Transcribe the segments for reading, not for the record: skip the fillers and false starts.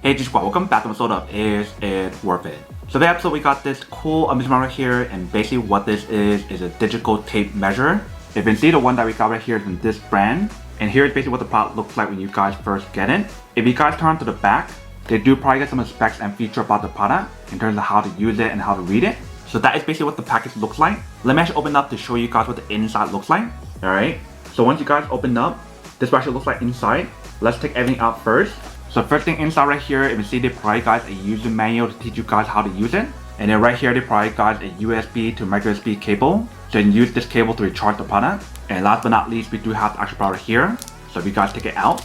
Hey G-Squad, welcome back to an episode of Is It Worth It? So the episode we got this cool measurement right here, and basically what this is a digital tape measure. If you can see, the one that we got right here is from this brand, and here's basically what the product looks like when you guys first get it. If you guys turn to the back, they do probably get some specs and feature about the product in terms of how to use it and how to read it. So that is basically what the package looks like. Let me actually open up to show you guys what the inside looks like. Alright, so once you guys open up, this is what it looks like inside. Let's take everything out first. So first thing inside right here, if you see, they provide guys a user manual to teach you guys how to use it. And then right here, they provide guys a USB to micro USB cable. So you can use this cable to recharge the product. And last but not least, we do have the actual product here. So if you guys take it out,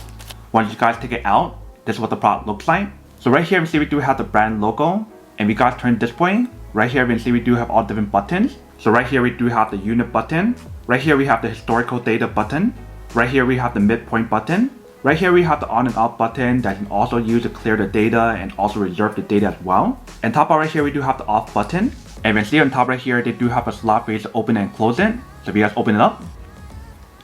once you guys take it out, this is what the product looks like. So right here, we see we do have the brand logo. And we guys turn this way. Right here, we can see we do have all different buttons. So right here, we do have the unit button. Right here, we have the historical data button. Right here, we have the midpoint button. Right here we have the on and off button that you can also use to clear the data and also reserve the data as well. And top right here we do have the off button. And you can see on top right here they do have a slot for you to open and close it. So if you guys open it up,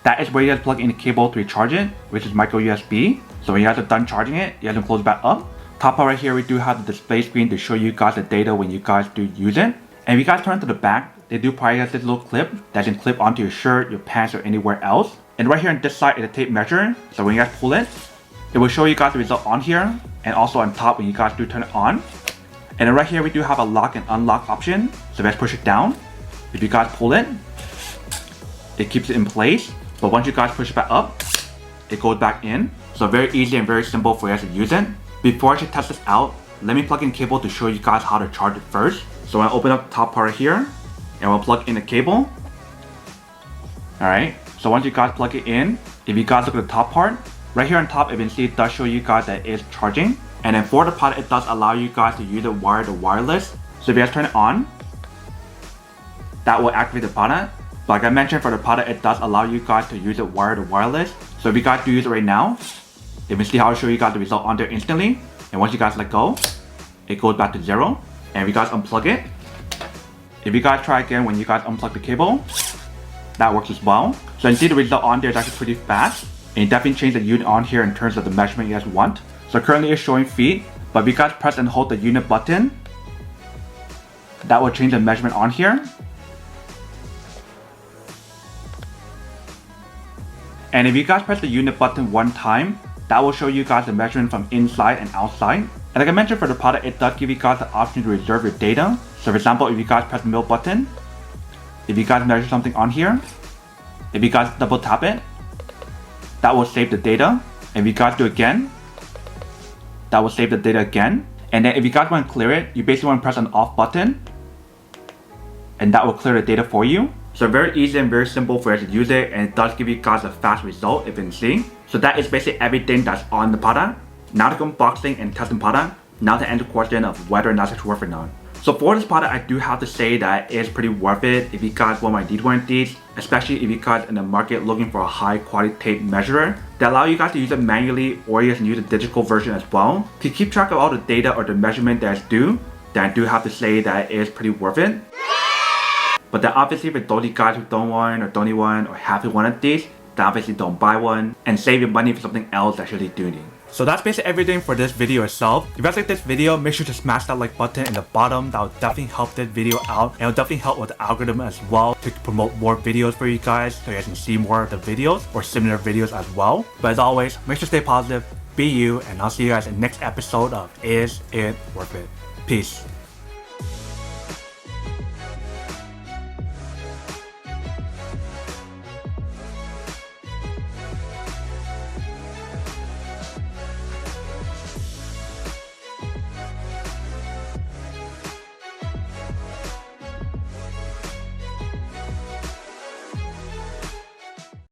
that is where you guys plug in the cable to recharge it, which is micro USB. So when you guys are done charging it, you guys can close it back up. Top right here we do have the display screen to show you guys the data when you guys do use it. And if you guys turn to the back, they do provide this little clip that you can clip onto your shirt, your pants, or anywhere else. And right here on this side is a tape measure. So when you guys pull it, it will show you guys the result on here and also on top when you guys do turn it on. And then right here we do have a lock and unlock option. So let's push it down. If you guys pull it, it keeps it in place. But once you guys push it back up, it goes back in. So very easy and very simple for you guys to use it. Before I should test this out, let me plug in cable to show you guys how to charge it first. So I open up the top part here and we'll plug in the cable. Alright. So once you guys plug it in, if you guys look at the top part, right here on top, you can see it does show you guys that it is charging. And then for the product, it does allow you guys to use it wired or wireless. So if you guys turn it on, that will activate the product. But like I mentioned, for the product, it does allow you guys to use it wired or wireless. So if you guys do use it right now, you can see how I'll show you guys the result on there instantly. And once you guys let go, it goes back to 0. And if you guys unplug it, if you guys try again when you guys unplug the cable, that works as well. So you can see the result on there is actually pretty fast. And you definitely change the unit on here in terms of the measurement you guys want. So currently it's showing feet, but if you guys press and hold the unit button, that will change the measurement on here. And if you guys press the unit button one time, that will show you guys the measurement from inside and outside. And like I mentioned, for the product, it does give you guys the option to reserve your data. So for example, if you guys press the middle button, if you guys measure something on here, if you guys double tap it, that will save the data. If you guys do it again, that will save the data again. And then if you guys want to clear it, you basically want to press an off button, and that will clear the data for you. So very easy and very simple for you to use it, and it does give you guys a fast result if you can see. So that is basically everything that's on the product. Now to go unboxing and testing product, now to answer the question of whether or not it's worth it or not. So for this product, I do have to say that it is pretty worth it if you guys want my need one of these, especially if you guys in the market looking for a high quality tape measurer that allow you guys to use it manually, or you can use a digital version as well. To keep track of all the data or the measurement that's due, then I do have to say that it is pretty worth it. But then obviously for those guys who don't want or don't need one or have one of these, then obviously don't buy one and save your money for something else that you really do need. So that's basically everything for this video itself. If you guys like this video, make sure to smash that like button in the bottom. That will definitely help this video out, and it will definitely help with the algorithm as well to promote more videos for you guys so you guys can see more of the videos or similar videos as well. But as always, make sure to stay positive, be you, and I'll see you guys in the next episode of Is It Worth It? Peace.